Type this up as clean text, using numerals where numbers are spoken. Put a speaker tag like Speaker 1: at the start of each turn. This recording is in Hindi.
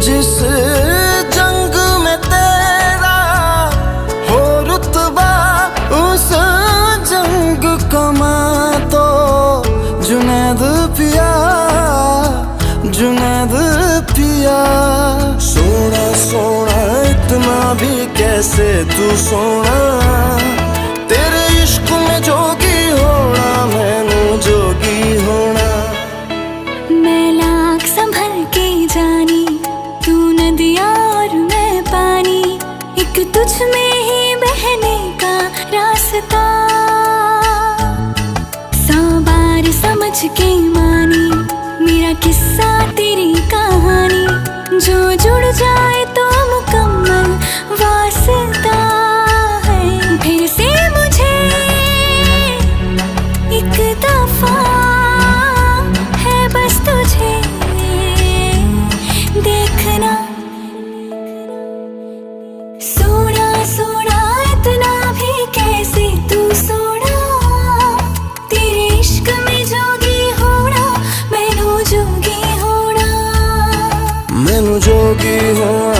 Speaker 1: जिस जंग में तेरा हो रुतबा, उस जंग कमा तो जुनैद पिया, जुनैद पिया। सोना सोना इतना भी कैसे तू सोना, तेरे इश्क में जोगी होना, मैनू जोगी होना।
Speaker 2: मैं लाख संभल के जानी, तू नदिया और मैं पानी, एक तुझ में ही बहने का रास्ता। 100 बार समझ के मानी मेरा किस्सा तेरी कहानी, जो जुड़ जाए तो मुकम्मल वास्ता है। फिर से मुझे एक दफा है बस तुझे देखना। सोना सोना इतना भी कैसे तू सोना, तेरे इश्क में जोगी होना, मैनू जोगी होना,
Speaker 1: मैनू जोगी होना।